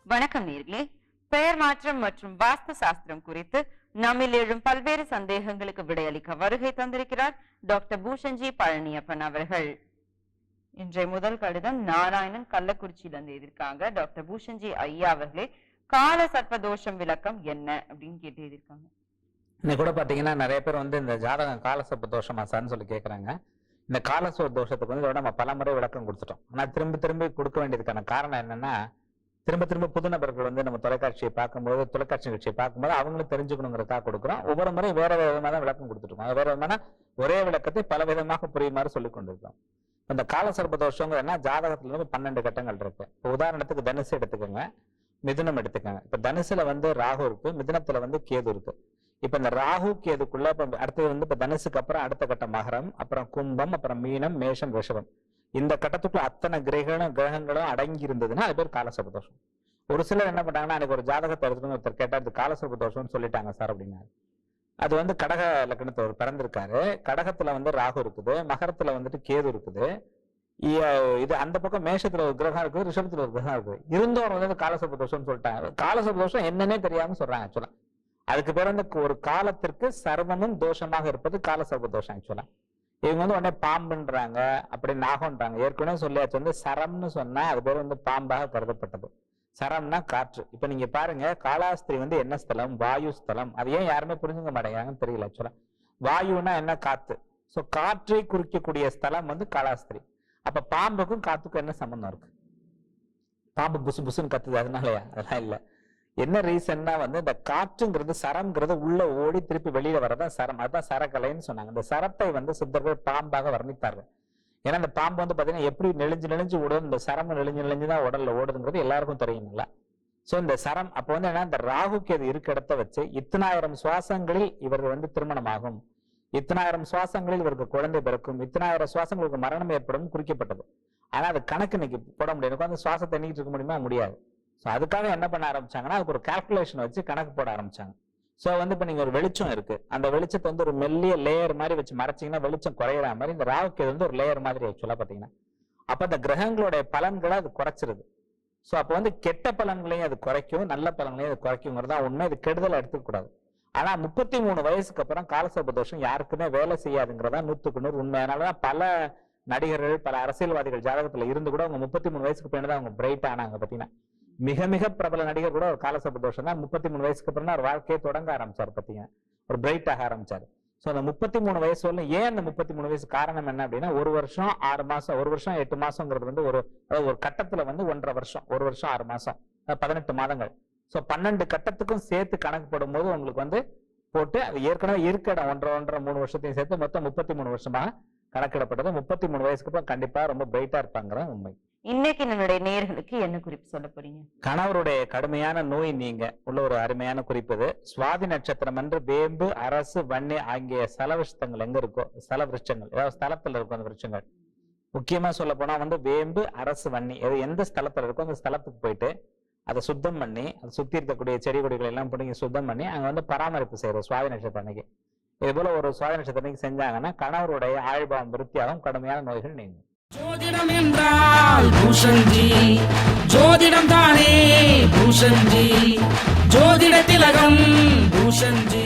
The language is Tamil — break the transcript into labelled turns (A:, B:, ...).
A: வணக்கம் நேர்களே. பெயர் மாற்றம் மற்றும் வாஸ்து சாஸ்திரம் குறித்து நம்மில் எழும் பல்வேறு சந்தேகங்களுக்கு விடையளிக்க வருகை தந்திருக்கிறார் டாக்டர் பூஷன்ஜி பழனியப்பன் அவர்கள். இன்றைய முதல் கடிதம் நாராயணன் கள்ளக்குறிச்சியிலிருந்து எழுதியிருக்காங்க. டாக்டர் பூஷன்ஜி ஐயா அவர்களே, கால சர்ப்பதோஷம் விளக்கம் என்ன அப்படின்னு கேட்டு எழுதியிருக்காங்க.
B: இன்னைக்கு கூட பாத்தீங்கன்னா நிறைய பேர் இந்த ஜாதகம் கால சர்ப்பதோஷமா சார்னு சொல்லி கேட்கறாங்க. இந்த காலசோர் தோஷத்துக்கு இதோட நம்ம பல முறை விளக்கம் கொடுத்துட்டோம். ஆனா திரும்ப திரும்ப கொடுக்க வேண்டியதுக்கான காரணம் என்னன்னா, திரும்ப திரும்ப புது நபர்கள் நம்ம தொலைக்காட்சியை பார்க்கும்போது, தொலைக்காட்சி நிகழ்ச்சியை பார்க்கும்போது அவங்களும் தெரிஞ்சுக்கணுங்கிறதுக்காக கொடுக்குறோம். ஒவ்வொரு முறை வேற விதமாக தான் விளக்கம் கொடுத்துருக்கோம். வேற விதமான ஒரே விளக்கத்தை பல விதமாக புரியுமாறு சொல்லி கொண்டிருக்கோம். இந்த கால சர்ப்பதோஷங்க என்ன, ஜாதகத்துல 12 கட்டங்கள் இருக்கு. இப்போ உதாரணத்துக்கு தனுசு எடுத்துக்கோங்க, மிதுனம் எடுத்துக்கோங்க. இப்ப தனுசுல ராகு இருக்கு, மிதுனத்துல கேது இருக்கு. இப்ப இந்த ராகு கேதுக்குள்ள அடுத்தது இப்ப தனுசுக்கு அப்புறம் அடுத்த கட்டம் மகரம், அப்புறம் கும்பம், அப்புறம் மீனம், மேஷம், ரிஷபம். இந்த கட்டத்துக்குள்ள அத்தனை கிரகங்களும் அடங்கி இருந்ததுன்னா அது பேர் கால சர்ப்பதோஷம். ஒரு சிலர் என்ன பண்ணாங்கன்னா, அன்னைக்கு ஒரு ஜாதகத்தை எடுத்துன்னு ஒருத்தர் கேட்டா அது கால சர்ப்பதோஷம்னு சொல்லிட்டாங்க சார் அப்படின்னாரு. அது கடக லக்னத்தை ஒரு பிறந்திருக்காரு. கடகத்துல ராகு இருக்குது, மகரத்துல கேது இருக்குது. இது அந்த பக்கம் மேஷத்துல ஒரு கிரகம் இருக்குது, ரிஷபத்துல ஒரு கிரகம் இருக்குது. இருந்தோம் கால சர்ப்பதோஷம்னு சொல்லிட்டாங்க. கால சர்ப்பதோஷம் என்னன்னே தெரியாம சொல்றாங்க ஆக்சுவலா. அதுக்கு பேர் ஒரு காலத்திற்கு சர்வமும் தோஷமாக இருப்பது கால சர்ப்பதோஷம் ஆக்சுவலா. இவங்க உடனே பாம்புன்றாங்க, அப்படி நாகம்ன்றாங்க. ஏற்கனவே சொல்லியாச்சு, சரம்னு சொன்னா அது பேர் பாம்பாக கருதப்பட்டது. சரம்னா காற்று. இப்ப நீங்க பாருங்க, காலாஸ்திரி என்ன ஸ்தலம்? வாயு ஸ்தலம். அது ஏன் யாருமே புரிஞ்சுக்க மாட்டேங்கிறாங்கன்னு தெரியல ஆக்சுவலா. வாயுனா என்ன? காத்து. சோ காற்றை குறிக்கக்கூடிய ஸ்தலம் காலாஸ்திரி. அப்ப பாம்புக்கும் காத்துக்கும் என்ன சம்பந்தம் இருக்கு? பாம்பு புசு புசுன்னு கத்துது அதனாலயா? அதெல்லாம் இல்ல. என்ன ரீசன்னா இந்த காற்றுங்கிறது, சரம்ங்கிறது உள்ள ஓடி திருப்பி வெளியில வரதான் சரம். அதுதான் சரக்கலைன்னு சொன்னாங்க. இந்த சரத்தை சித்தர்கள் பாம்பாக வர்ணித்தார்கள். ஏன்னா இந்த பாம்பு பாத்தீங்கன்னா எப்படி நெளிஞ்சு நெளிஞ்சு ஓடும், இந்த சரம் நெளிஞ்சு நெளிஞ்சுதான் உடல்ல ஓடுதுங்கிறது எல்லாருக்கும் தெரியுங்களா? சோ இந்த சரம் அப்ப என்ன, இந்த ராகுக்கு அது இருக்க இடத்த வச்சு 1000 சுவாசங்களில் இவர்கள் திருமணமாகும், 1000 சுவாசங்களில் இவருக்கு குழந்தை பிறக்கும், 1000 சுவாசங்களுக்கு மரணம் ஏற்படும் குறிக்கப்பட்டது. ஆனா அது கணக்கு இன்னைக்கு போட முடியாது. அந்த சுவாசத்தை எண்ணிட்டு இருக்க முடியுமா? முடியாது. ஸோ அதுக்காக என்ன பண்ண ஆரம்பிச்சாங்கன்னா, அதுக்கு ஒரு கால்குலேஷன் வச்சு கணக்கு போட ஆரம்பிச்சாங்க. ஸோ இப்ப நீங்க ஒரு வெளிச்சம் இருக்கு, அந்த வெளிச்சத்தை ஒரு மெல்லிய லேயர் மாதிரி வச்சு மறைச்சிங்கன்னா வெளிச்சம் குறையிற மாதிரி இந்த ராகுக்கு ஒரு லேயர் மாதிரி ஆக்சுவலா பாத்தீங்கன்னா. அப்ப அந்த கிரகங்களுடைய பலன்களை அது குறைச்சிருது. ஸோ அப்ப கெட்ட பலன்களையும் அது குறைக்கும், நல்ல பலன்களையும் அது குறைக்குங்கிறதா உண்மை. இது கெடுதல் எடுத்துக்க கூடாது. ஆனா 33 வயசுக்கு அப்புறம் காலசர்ப்பதோஷம் யாருக்குமே வேலை செய்யாதுங்கிறதா 100க்கு 100 உண்மை. அதனாலதான் பல நடிகர்கள், பல அரசியல்வாதிகள் ஜாதகத்துல இருந்து கூட அவங்க 33 வயசுக்கு பின்னாடி அவங்க பிரைட் ஆனாங்க. பாத்தீங்கன்னா மிக மிக பிரபல நடிகர் கூட ஒரு கால சர்ப்பதோஷம் தான். 33 வயசுக்கு அப்புறம் அவர் வாழ்க்கையை தொடங்க ஆரம்பிச்சாரு. பாத்தீங்கன்னா ஒரு பிரைட் ஆக ஆரம்பிச்சாரு. சோ அந்த 33 வயசு வரல. ஏன் அந்த 33 வயசு காரணம் என்ன அப்படின்னா, 1 வருஷம் 6 மாசம், 1 வருஷம் 8 மாசங்கிறது ஒரு கட்டத்துல 1.5 வருஷம், 1 வருஷம் 6 மாசம், 18 மாதங்கள். சோ 12 கட்டத்துக்கும் சேர்த்து கணக்கு போடும்போது உங்களுக்கு போட்டு அது ஏற்கனவே இருக்க இடம் 1.5 3 வருஷத்தையும் சேர்த்து மொத்தம் 33 வருஷமாக கணக்கிடப்பட்டது. 33 வயசுக்கு அப்புறம் கண்டிப்பா ரொம்ப பிரைட்டா இருப்பாங்கிற உண்மை.
A: இன்னைக்கு நம்மளுடைய நேயர்களுக்கு என்ன குறிப்பு சொல்ல போறீங்க?
B: கணவருடைய கடுமையான நோய் நீங்க உள்ள ஒரு அருமையான குறிப்பு இது. சுவாதி நட்சத்திரம் என்று வேம்பு, அரசு, வன்னி ஆகிய ஸ்தல விருட்சங்கள் எங்க இருக்கோ, ஸ்தல விருட்சங்கள் ஏதாவது ஸ்தலத்துல இருக்கும் அந்த விருட்சங்கள், முக்கியமா சொல்ல போனா வேம்பு, அரசு, வன்னி எந்த ஸ்தலத்துல இருக்கோ அந்த ஸ்தலத்துக்கு போயிட்டு அதை சுத்தம் பண்ணி, அதை சுத்தி இருக்கக்கூடிய செடி கொடிகள் எல்லாம் பிடிங்கி சுத்தம் பண்ணி அங்க பராமரிப்பு செய்யறது சுவாதி நட்சத்திரம் அன்னைக்கு. இது போல ஒரு சுவாதி நட்சத்திரம் செஞ்சாங்கன்னா கணவருடைய ஆயுள்பாவம் விருத்தியாகும், கடுமையான நோய்கள் நீங்கும்.
C: ஜோதிடம் என்றால் பூஷன்ஜி, ஜோதிடம் தானே பூஷன்ஜி, ஜோதிட திலகம் பூஷன்ஜி.